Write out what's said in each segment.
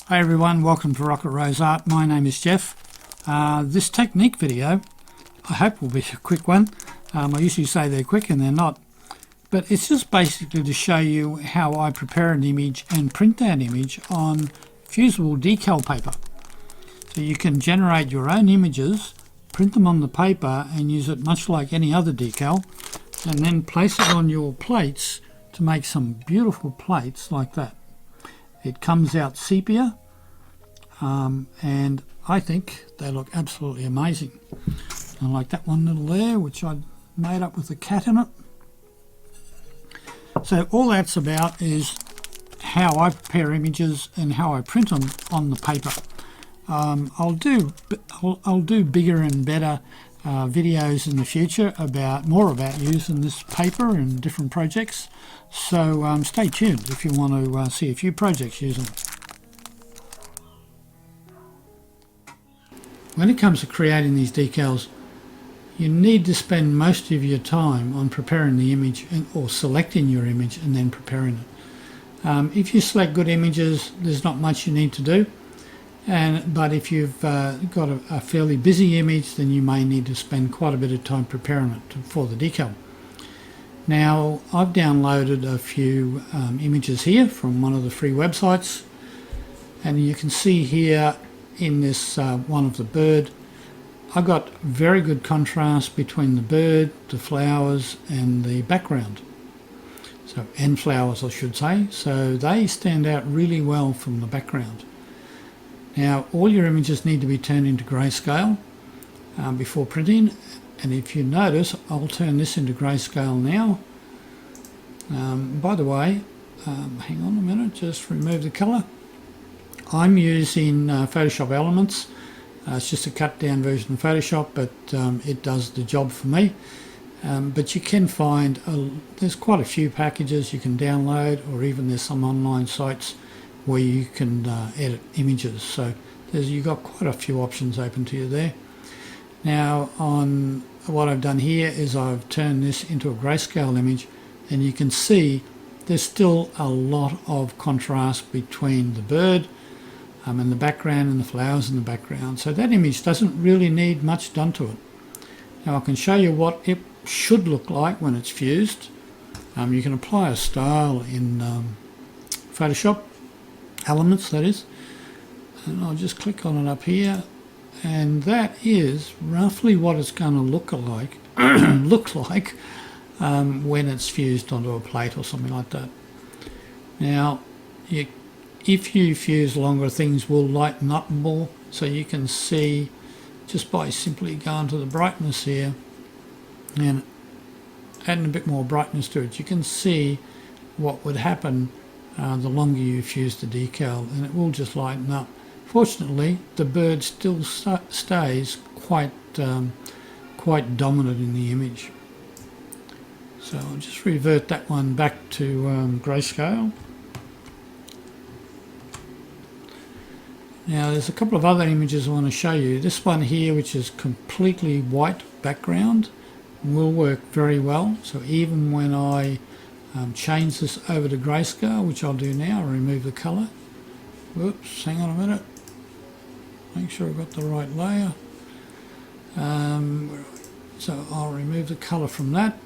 Hi everyone, welcome to Rocket Rose Art. My name is Jeff. This technique video, I hope will be a quick one. I usually say they're quick and they're not. But it's just basically to show you how I prepare an image and print that image on Fusible Decal paper. So you can generate your own images, print them on the paper and use it much like any other decal, and then place it on your plates to make some beautiful plates like that. It comes out sepia, and I think they look absolutely amazing. I like that one little there, which I made up with a cat in it. So all that's about is how I prepare images and how I print them on the paper. I'll do bigger and better videos in the future more about using this paper in different projects. So stay tuned if you want to see a few projects using it. When it comes to creating these decals, you need to spend most of your time on preparing the image or selecting your image and then preparing it. If you select good images, there's not much you need to do. But if you've got a fairly busy image, then you may need to spend quite a bit of time preparing it for the decal. Now, I've downloaded a few images here from one of the free websites, and you can see here in this one of the bird, I've got very good contrast between the bird, the flowers and the background. And flowers, I should say, so they stand out really well from the background. Now, all your images need to be turned into grayscale before printing, and if you notice, I'll turn this into grayscale now. By the way, hang on a minute, just remove the colour. I'm using Photoshop Elements. It's just a cut down version of Photoshop, but it does the job for me. But you can find, there's quite a few packages you can download, or even there's some online sites where you can edit images. So you've got quite a few options open to you there. Now, on what I've done here is I've turned this into a grayscale image, and you can see there's still a lot of contrast between the bird and the background and the flowers in the background. So that image doesn't really need much done to it. Now I can show you what it should look like when it's fused. You can apply a style in Photoshop Elements, that is, and I'll just click on it up here, and that is roughly what it's going to look like when it's fused onto a plate or something like that. Now, if you fuse longer, things will lighten up more, so you can see just by simply going to the brightness here and adding a bit more brightness to it, you can see what would happen the longer you fuse the decal, and it will just lighten up. Fortunately, the bird still stays quite dominant in the image. So I'll just revert that one back to grayscale. Now there's a couple of other images I want to show you. This one here, which is completely white background, will work very well. So even when I change this over to grayscale, which I'll do now, I'll remove the colour. Whoops, hang on a minute. Make sure I've got the right layer. So I'll remove the colour from that,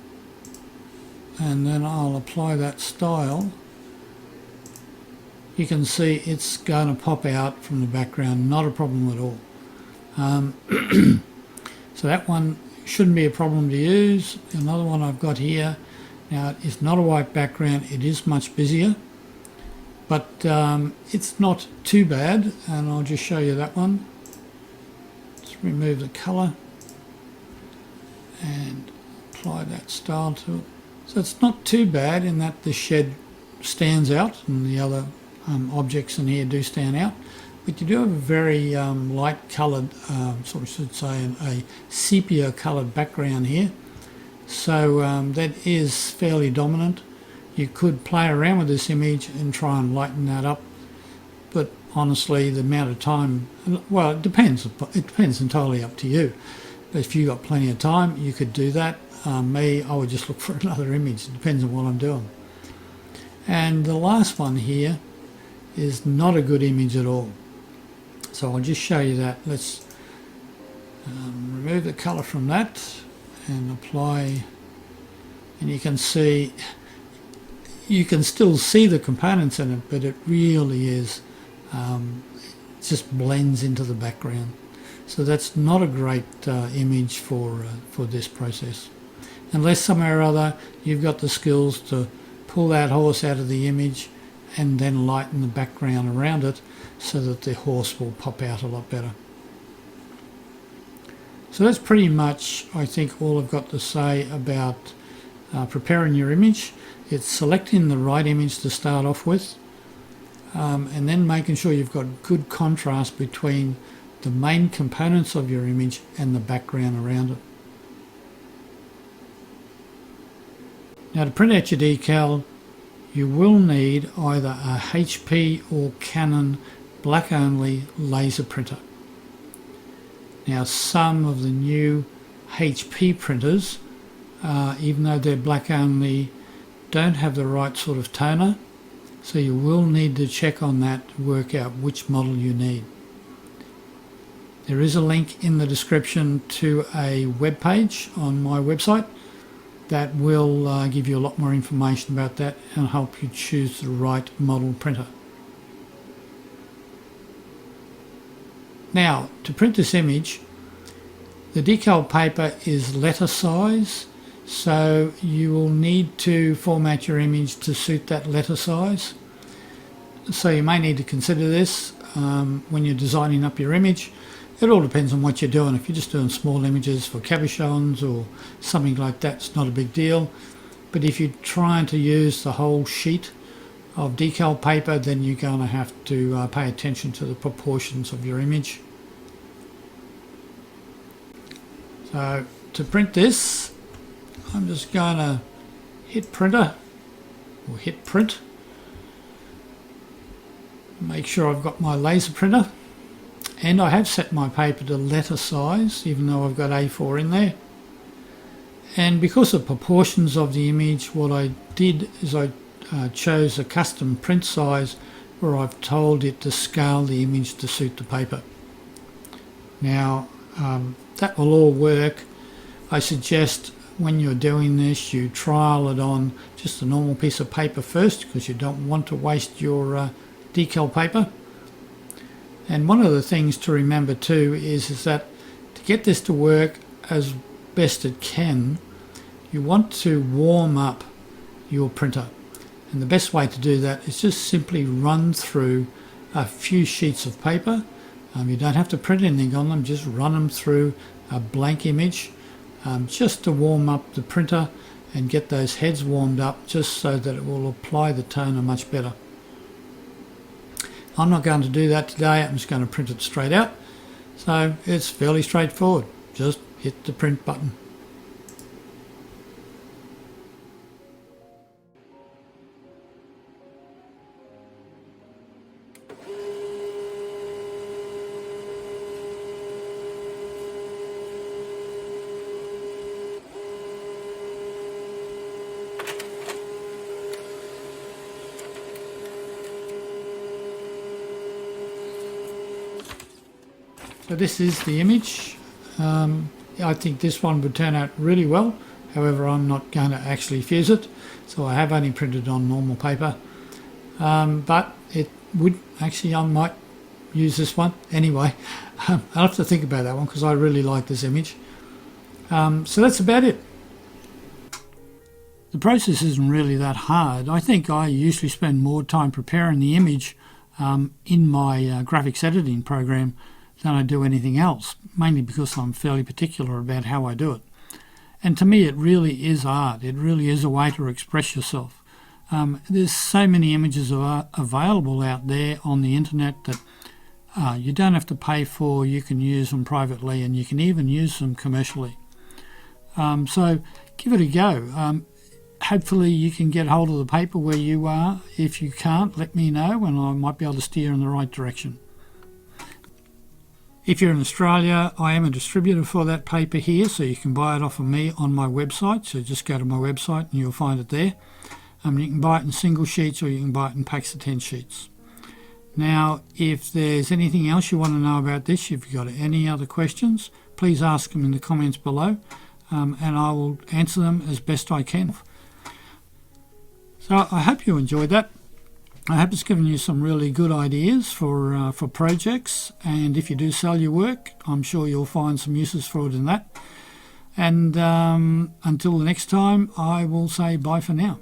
and then I'll apply that style. You can see it's going to pop out from the background, not a problem at all. So that one shouldn't be a problem to use. Another one I've got here, now it's not a white background, it is much busier, but it's not too bad, and I'll just show you that one. Let's remove the colour and apply that style to it. So it's not too bad in that the shed stands out and the other objects in here do stand out, but you do have a very light coloured, sort of should say a sepia coloured background here. So that is fairly dominant. You could play around with this image and try and lighten that up, but honestly the amount of time, well, it depends entirely up to you. But if you've got plenty of time, you could do that. Me, I would just look for another image. It depends on what I'm doing. And the last one here is not a good image at all. So I'll just show you that. Let's remove the colour from that and apply, and you can see, you can still see the components in it, but it really is it just blends into the background. So that's not a great image for this process, unless somewhere or other you've got the skills to pull that horse out of the image and then lighten the background around it so that the horse will pop out a lot better. So that's pretty much, I think, all I've got to say about preparing your image. It's selecting the right image to start off with, and then making sure you've got good contrast between the main components of your image and the background around it. Now, to print out your decal, you will need either a HP or Canon black only laser printer. Now, some of the new HP printers, even though they're black only, don't have the right sort of toner, so you will need to check on that to work out which model you need. There is a link in the description to a web page on my website that will give you a lot more information about that and help you choose the right model printer. Now, to print this image, the decal paper is letter size, so you will need to format your image to suit that letter size. So you may need to consider this when you're designing up your image. It all depends on what you're doing. If you're just doing small images for cabochons or something like that, it's not a big deal. But if you're trying to use the whole sheet of decal paper, then you're going to have to pay attention to the proportions of your image. So to print this, I'm just going to hit printer or hit print. Make sure I've got my laser printer, and I have set my paper to letter size even though I've got A4 in there. And because of proportions of the image, what I did is I chose a custom print size where I've told it to scale the image to suit the paper. Now that will all work. I suggest when you're doing this you trial it on just a normal piece of paper first, because you don't want to waste your decal paper. And one of the things to remember too is that to get this to work as best it can, you want to warm up your printer, and the best way to do that is just simply run through a few sheets of paper. You don't have to print anything on them, just run them through a blank image just to warm up the printer and get those heads warmed up, just so that it will apply the toner much better. I'm not going to do that today, I'm just going to print it straight out. So it's fairly straightforward, just hit the print button. So this is the image. I think this one would turn out really well. However, I'm not going to actually fuse it, so I have only printed on normal paper. But it would actually, I might use this one anyway. I'll have to think about that one because I really like this image. So that's about it. The process isn't really that hard. I think I usually spend more time preparing the image in my graphics editing program than I do anything else, mainly because I'm fairly particular about how I do it. And to me it really is art, it really is a way to express yourself. There's so many images available out there on the internet that you don't have to pay for, you can use them privately and you can even use them commercially. So give it a go. Hopefully you can get hold of the paper where you are. If you can't, let me know and I might be able to steer in the right direction. If you're in Australia, I am a distributor for that paper here, so you can buy it off of me on my website. So just go to my website and you'll find it there. You can buy it in single sheets or you can buy it in packs of 10 sheets. Now, if there's anything else you want to know about this, if you've got any other questions, please ask them in the comments below, and I will answer them as best I can. So I hope you enjoyed that. I hope it's given you some really good ideas for projects, and if you do sell your work, I'm sure you'll find some uses for it in that. And until the next time, I will say bye for now.